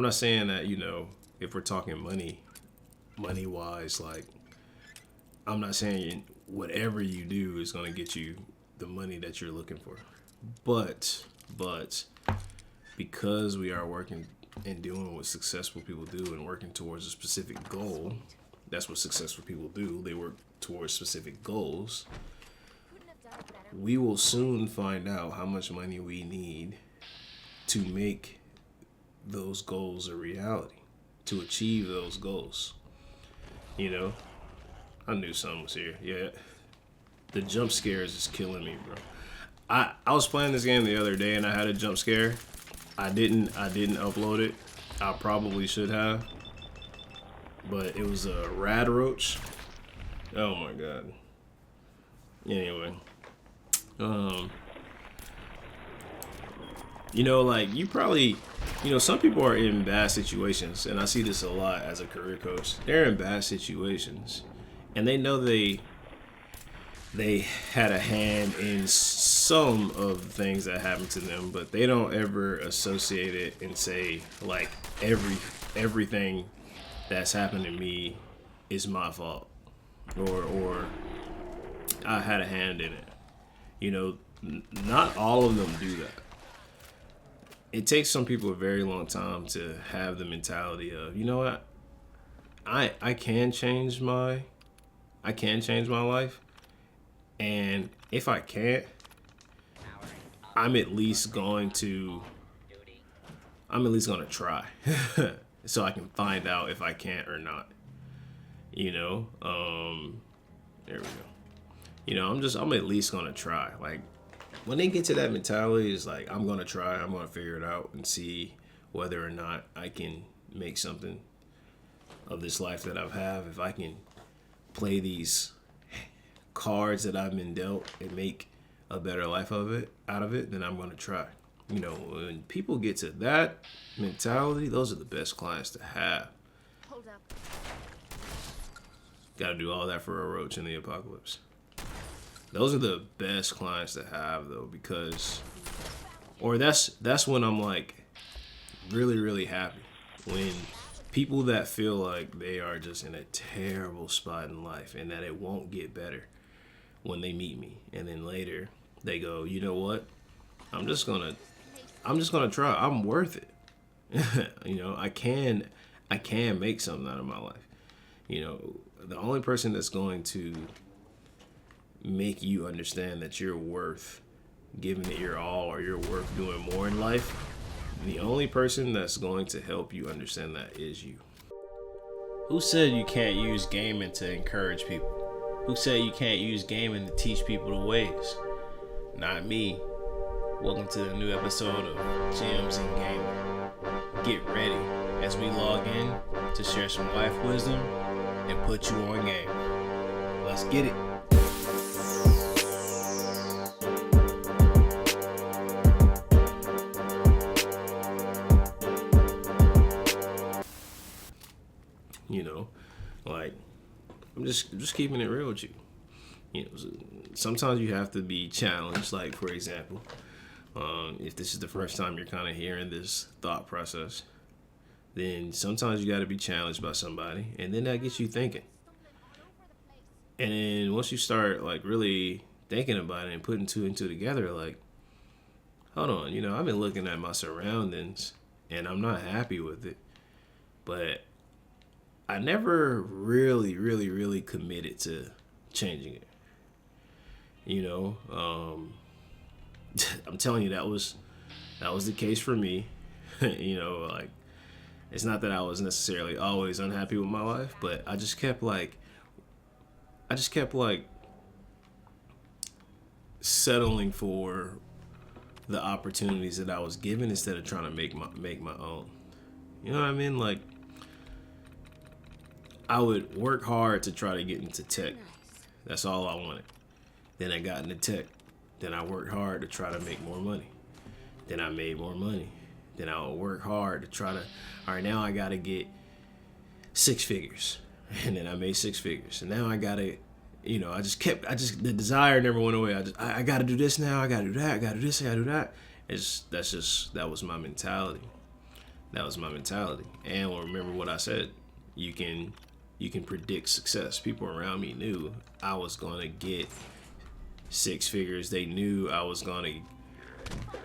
I'm not saying that, if we're talking money wise, like, I'm not saying whatever you do is going to get you the money that you're looking for. But because we are working and doing what successful people do and working towards a specific goal, that's what successful people do. They work towards specific goals. We will soon find out how much money we need to make those goals a reality, to achieve those goals. You know, I knew something was here. Yeah, the jump scares is killing me, bro. I was playing this game the other day and I had a jump scare. I didn't upload it. I probably should have, but it was a rad roach. Oh my god. Anyway, um, like you probably, some people are in bad situations, and I see this a lot as a career coach. They're in bad situations, and they know they had a hand in some of the things that happened to them, but they don't ever associate it and say like everything that's happened to me is my fault, or I had a hand in it. Not all of them do that. It takes some people a very long time to have the mentality of, you know what, I can change my life, and if I can't, I'm at least going to try, so I can find out if I can't or not. There we go. I'm at least gonna try. Like, when they get to that mentality, it's like, I'm gonna try, I'm gonna figure it out and see whether or not I can make something of this life that I've have. If I can play these cards that I've been dealt and make a better life out of it, then I'm gonna try. When people get to that mentality, those are the best clients to have. Hold up. Got to do all that for a roach in the apocalypse. Those are the best clients to have, though, because, or that's when I'm like really, really happy. When people that feel like they are just in a terrible spot in life and that it won't get better, when they meet me, and then later they go, you know what? I'm just gonna try. I'm worth it. I can make something out of my life. The only person that's going to make you understand that you're worth giving it your all, or you're worth doing more in life, the only person that's going to help you understand that is you. Who said you can't use gaming to encourage people? Who said you can't use gaming to teach people the ways? Not me. Welcome to the new episode of Gems and Gaming. Get ready as we log in to share some life wisdom and put you on game. Let's get it. Like, I'm just keeping it real with you. Sometimes you have to be challenged. Like, for example, if this is the first time you're kind of hearing this thought process, then sometimes you got to be challenged by somebody, and then that gets you thinking. And then once you start like really thinking about it and putting two and two together, like, hold on, I've been looking at my surroundings and I'm not happy with it, but I never really, really, really committed to changing it. I'm telling you, that was the case for me. Like, it's not that I was necessarily always unhappy with my life, but I just kept settling for the opportunities that I was given instead of trying to make my own. You know what I mean? Like, I would work hard to try to get into tech. That's all I wanted. Then I got into tech. Then I worked hard to try to make more money. Then I made more money. Then I would work hard to try to, all right, now I got to get 6 figures. And then I made 6 figures. And now I got to, the desire never went away. I got to do this now. I got to do that. I got to do this. I got to do that. That was my mentality. That was my mentality. And remember what I said. You can predict success. People around me knew I was gonna get six figures. They knew I was gonna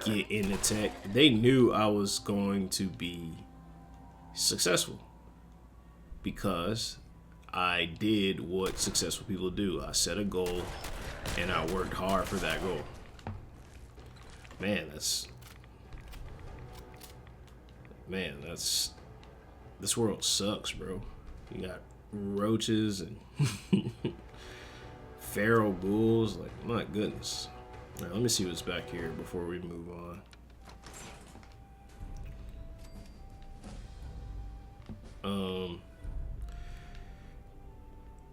get into tech. They knew I was going to be successful because I did what successful people do. I set a goal and I worked hard for that goal. Man, this world sucks, bro. You got roaches and feral ghouls. Like, my goodness. All right, let me see what's back here before we move on.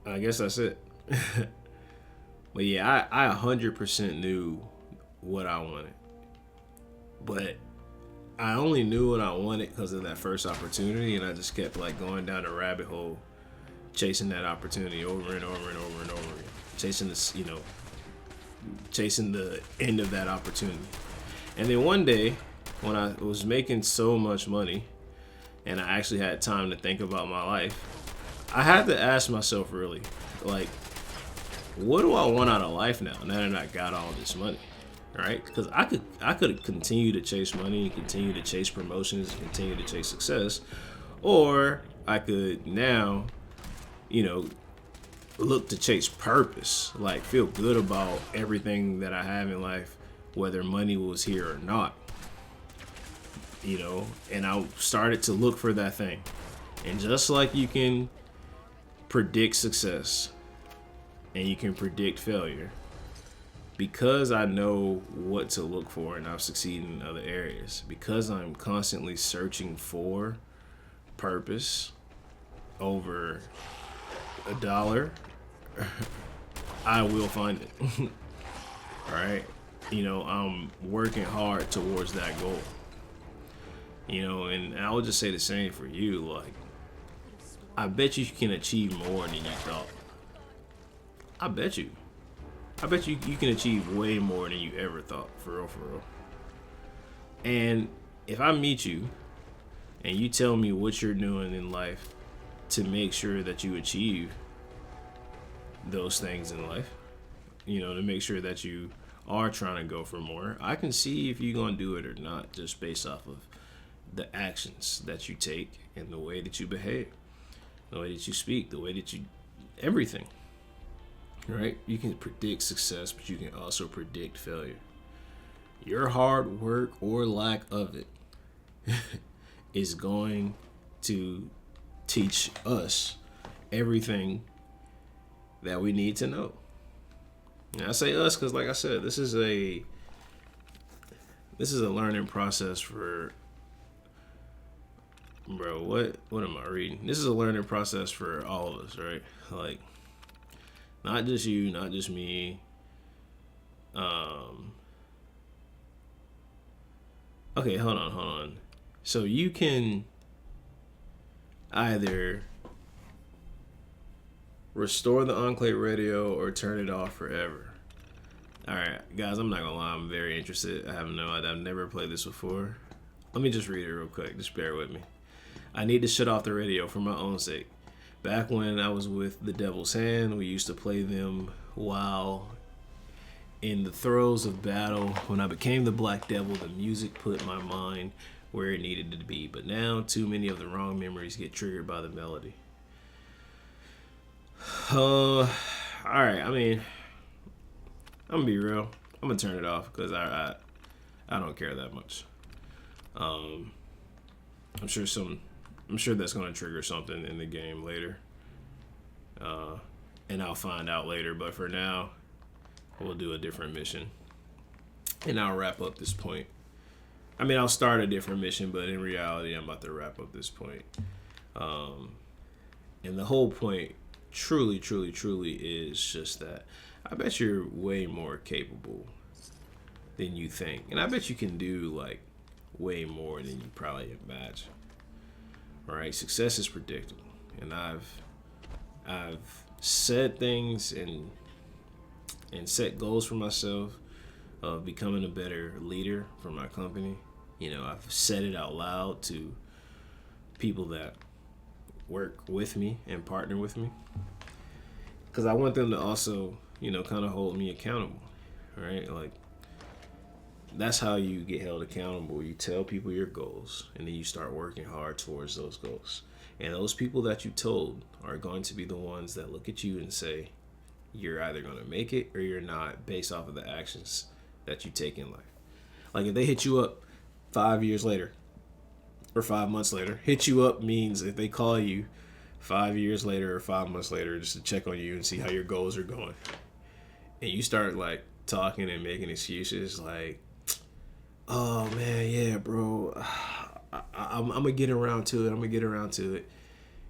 I guess that's it. But yeah, I 100% knew what I wanted. But I only knew what I wanted because of that first opportunity, and I just kept like going down a rabbit hole, chasing that opportunity over and over and over and over again. Chasing this, chasing the end of that opportunity. And then one day, when I was making so much money, and I actually had time to think about my life, I had to ask myself really, like, what do I want out of life now that I got all this money? Right? Because I could continue to chase money, continue to chase promotions, continue to chase success, or I could now, look to chase purpose, like feel good about everything that I have in life, whether money was here or not. And I started to look for that thing. And just like you can predict success and you can predict failure, because I know what to look for and I've succeeded in other areas, because I'm constantly searching for purpose over a dollar, I will find it. All right. I'm working hard towards that goal. And I would just say the same for you. Like, I bet you can achieve more than you thought. I bet you can achieve way more than you ever thought, for real, for real. And if I meet you and you tell me what you're doing in life to make sure that you achieve those things in life, to make sure that you are trying to go for more, I can see if you're going to do it or not just based off of the actions that you take and the way that you behave, the way that you speak, the way that you, everything. Right? You can predict success, but you can also predict failure. Your hard work or lack of it is going to teach us everything that we need to know. And I say us because, like I said, this is a learning process for, bro. What am I reading? This is a learning process for all of us, right? Like, not just you, not just me. Okay, hold on. So you can either restore the Enclave radio or turn it off forever. Alright, guys, I'm not gonna lie, I'm very interested. I've never played this before. Let me just read it real quick, just bear with me. I need to shut off the radio for my own sake. Back when I was with the Devil's Hand, we used to play them while in the throes of battle. When I became the Black Devil, the music put my mind where it needed to be. But now, too many of the wrong memories get triggered by the melody. Alright, I mean, I'm gonna be real. I'm gonna turn it off because I don't care that much. I'm sure that's gonna trigger something in the game later. And I'll find out later, but for now, we'll do a different mission. And I'll wrap up this point. I mean, I'll start a different mission, but in reality, I'm about to wrap up this point. And the whole point, truly is just that I bet you're way more capable than you think. And I bet you can do, like, way more than you probably imagine. All right, success is predictable. And I've said things and set goals for myself of becoming a better leader for my company. I've said it out loud to people that work with me and partner with me, because I want them to also, kind of hold me accountable, right? Like, that's how you get held accountable. You tell people your goals, and then you start working hard towards those goals. And those people that you told are going to be the ones that look at you and say, you're either going to make it or you're not, based off of the actions that you take in life. Like, if they hit you up 5 years later or 5 months later, hit you up means if they call you 5 years later or 5 months later just to check on you and see how your goals are going, and you start like talking and making excuses like, oh man, yeah, bro, I'm gonna get around to it.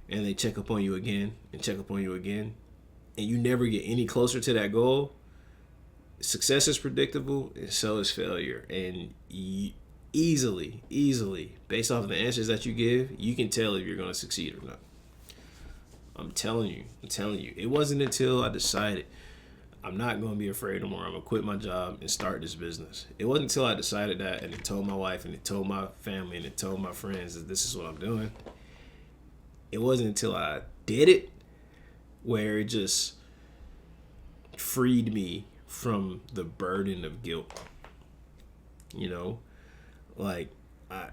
And they check up on you again and check up on you again, and you never get any closer to that goal. Success is predictable, and so is failure. And easily, based off of the answers that you give, you can tell if you're going to succeed or not. I'm telling you. It wasn't until I decided I'm not going to be afraid no more. I'm going to quit my job and start this business. It wasn't until I decided that, and it told my wife, and it told my family, and it told my friends that this is what I'm doing. It wasn't until I did it where it just freed me from the burden of guilt. Like, I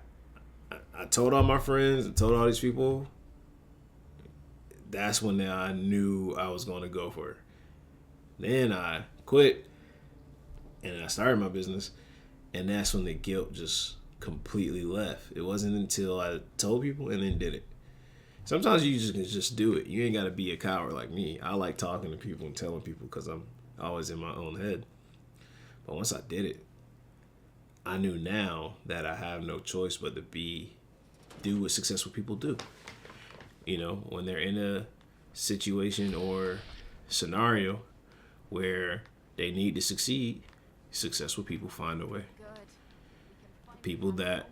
told all my friends, I told all these people. That's when I knew I was going to go for it. Then I quit and I started my business, and that's when the guilt just completely left. It wasn't until I told people and then did it. Sometimes you just do it. You ain't got to be a coward like me. I like talking to people and telling people because I'm always in my own head. But once I did it, I knew now that I have no choice but to do what successful people do. When they're in a situation or scenario where they need to succeed, successful people find a way. People that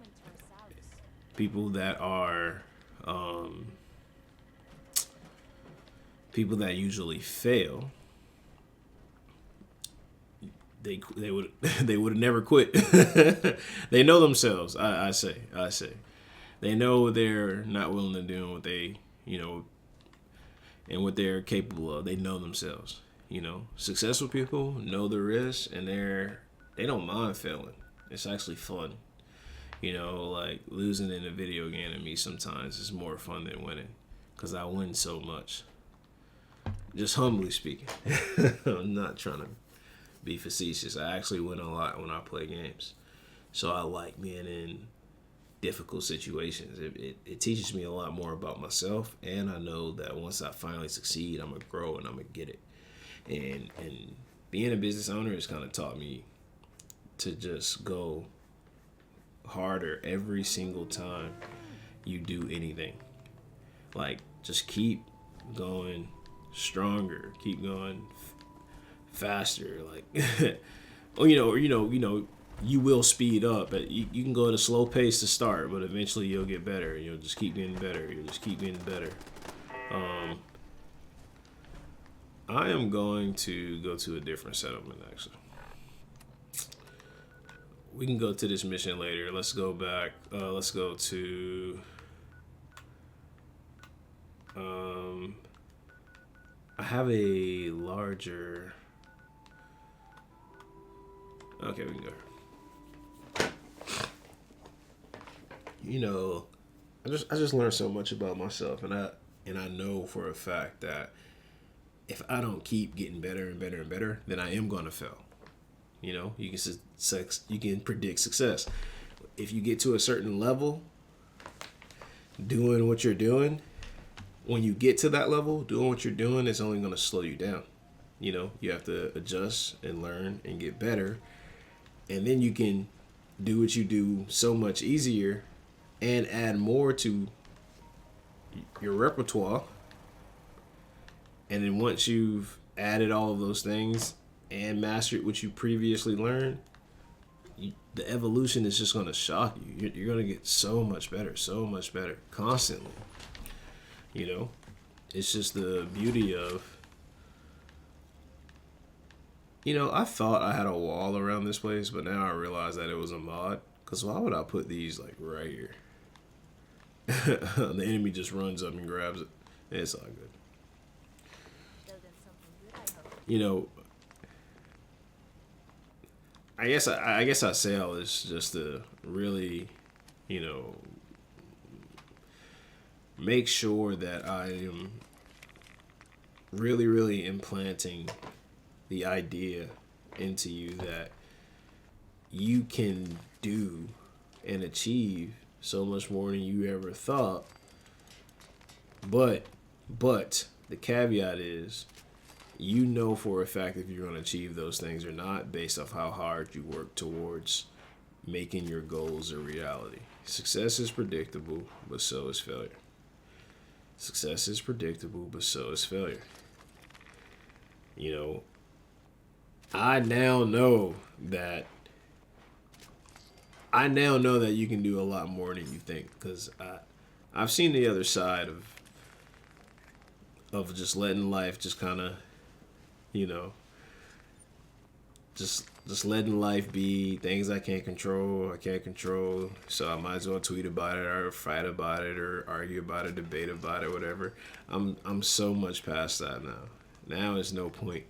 are people that usually fail, they would have never quit. They know themselves. I say they know they're not willing to do what they and what they're capable of. They know themselves. Successful people know the risk, and they don't mind failing. It's actually fun. Like losing in a video game to me sometimes is more fun than winning, because I win so much. Just humbly speaking. I'm not trying to be facetious. I actually win a lot when I play games. So I like being in difficult situations. It teaches me a lot more about myself, and I know that once I finally succeed, I'm going to grow and I'm going to get it. And being a business owner has kind of taught me to just go harder every single time you do anything. Like, just keep going stronger, keep going faster. Like, you will speed up, but you can go at a slow pace to start, but eventually you'll get better. You'll just keep getting better. I am going to go to a different settlement, actually. We can go to this mission later. Let's go back. Let's go to... I have a larger... Okay, we can go. I just learned so much about myself, and I know for a fact that if I don't keep getting better and better and better, then I am gonna fail. You can predict success. If you get to a certain level, doing what you're doing, when you get to that level, doing what you're doing is only gonna slow you down. You have to adjust and learn and get better, and then you can do what you do so much easier and add more to your repertoire. And then once you've added all of those things and mastered what you previously learned, the evolution is just going to shock you. You're going to get so much better constantly. It's just the beauty of, I thought I had a wall around this place, but now I realize that it was a mod. Because why would I put these like right here? The enemy just runs up and grabs it. It's all good. You know, I guess I say all this just to really, you know, make sure that I am really, really implanting the idea into you that you can do and achieve so much more than you ever thought. But, but the caveat is, you know for a fact if you're going to achieve those things or not based off how hard you work towards making your goals a reality. Success is predictable, but so is failure. Success is predictable, but so is failure. You know, I now know that you can do a lot more than you think, because I've seen the other side of just letting life just kind of, you know, just letting life be things I can't control. I can't control, so I might as well tweet about it or fight about it or argue about it, debate about it, whatever. I'm so much past that now. Now there's no point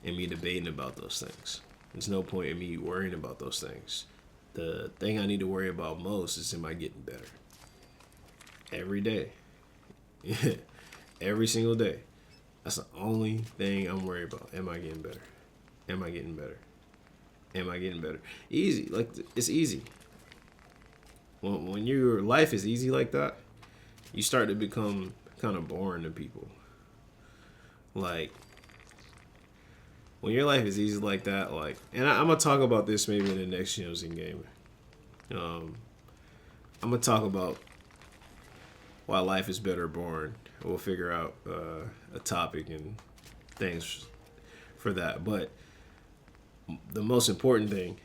in me debating about those things. There's no point in me worrying about those things. The thing I need to worry about most is, am I getting better? Every day. Every single day. That's the only thing I'm worried about. Am I getting better? Am I getting better? Am I getting better? Easy. Like, it's easy. When your life is easy like that, you start to become kind of boring to people. Like, when your life is easy like that, like, and I'm gonna talk about this maybe in the next Kingcayne. I'm gonna talk about why life is better boring. We'll figure out a topic and things for that. But the most important thing,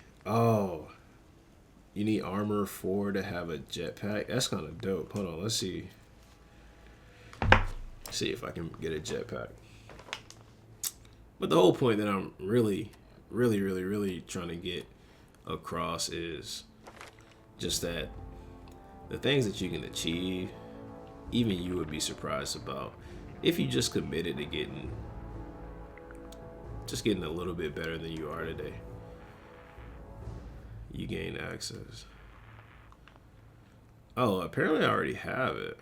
you need armor 4 to have a jetpack. That's kind of dope. Hold on, let's see. See if I can get a jetpack. But the whole point that I'm really, really, really, really trying to get across is just that the things that you can achieve, even you would be surprised about if you just committed to getting a little bit better than you are today. You gain access. Oh, apparently I already have it.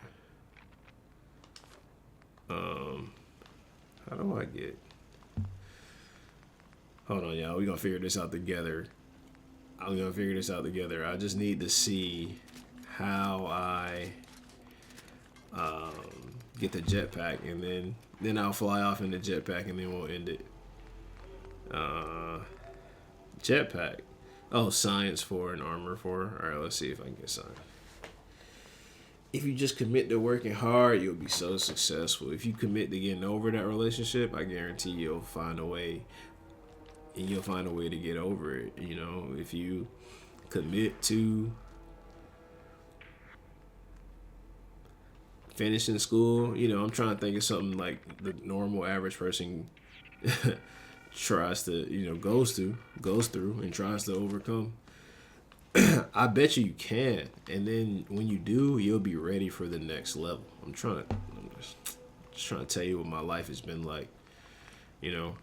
How do I get? Hold on, y'all. We're gonna figure this out together. I'm gonna figure this out together. I just need to see how I get the jetpack, and then I'll fly off in the jetpack, and then we'll end it. Jetpack. Oh, science 4 and armor 4. All right, let's see if I can get science. If you just commit to working hard, you'll be so successful. If you commit to getting over that relationship, I guarantee you'll find a way. And you'll find a way to get over it. You know, if you commit to finishing school, you know, I'm trying to think of something like the normal average person tries to, you know, goes through and tries to overcome. I bet you can. And then when you do, you'll be ready for the next level. I'm just trying to tell you what my life has been like. You know,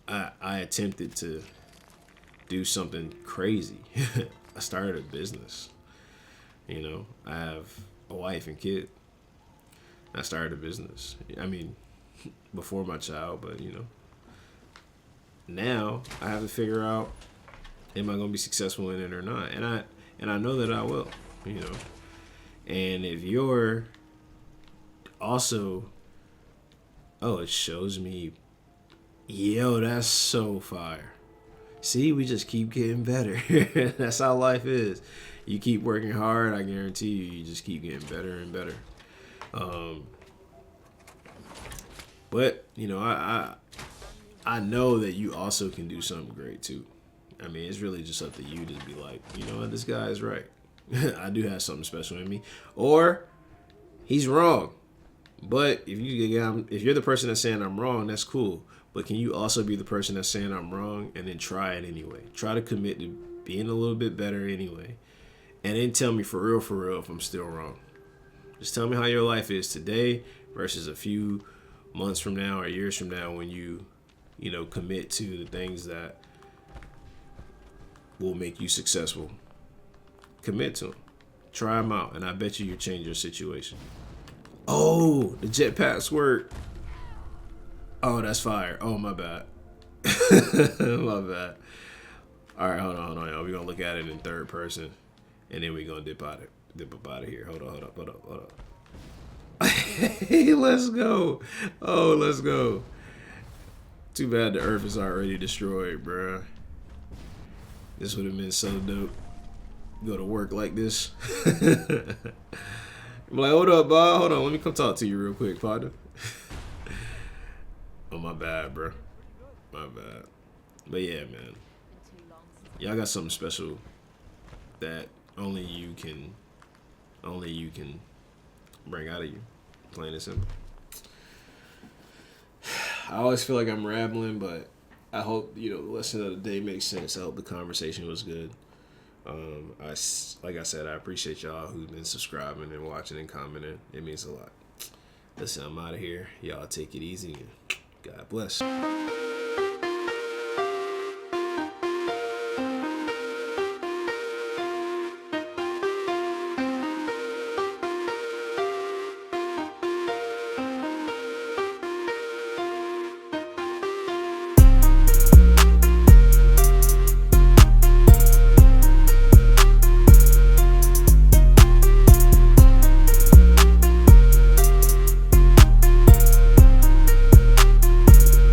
I attempted to do something crazy. I started a business. You know, I have a wife and kid. I started a business. I mean, before my child, but you know, now I have to figure out, am I going to be successful in it or not? And I know that I will, you know. And if you're also, it shows me, yo, that's so fire. See, we just keep getting better. That's how life is. You keep working hard, I guarantee you just keep getting better and better. But you know, I know that you also can do something great too. I mean, it's really just up to you to be like, you know what, this guy is right. I do have something special in me, or he's wrong. But if you're the person that's saying I'm wrong, that's cool. But can you also be the person that's saying I'm wrong and then try it anyway? Try to commit to being a little bit better anyway, and then tell me for real if I'm still wrong. Just tell me how your life is today versus a few months from now or years from now when you commit to the things that will make you successful. Commit to them. Try them out, and I bet you'll change your situation. Oh, the jetpacks work. Oh, that's fire. Oh, my bad. My bad. All right, hold on, y'all. We're going to look at it in third person, and then we're going to dip up out of here. Hold on. Hey, let's go. Oh, let's go. Too bad the earth is already destroyed, bruh. This would have been so dope. Go to work like this. I'm like, hold up, Bob. Hold on. Let me come talk to you real quick, partner. Oh, my bad, bro. My bad. But yeah, man. Y'all got something special that only you can bring out of you. Plain and simple. I always feel like I'm rambling, but I hope, the lesson of the day makes sense. I hope the conversation was good. Like I said, I appreciate y'all who've been subscribing and watching and commenting. It means a lot. Listen, I'm out of here. Y'all take it easy and God bless.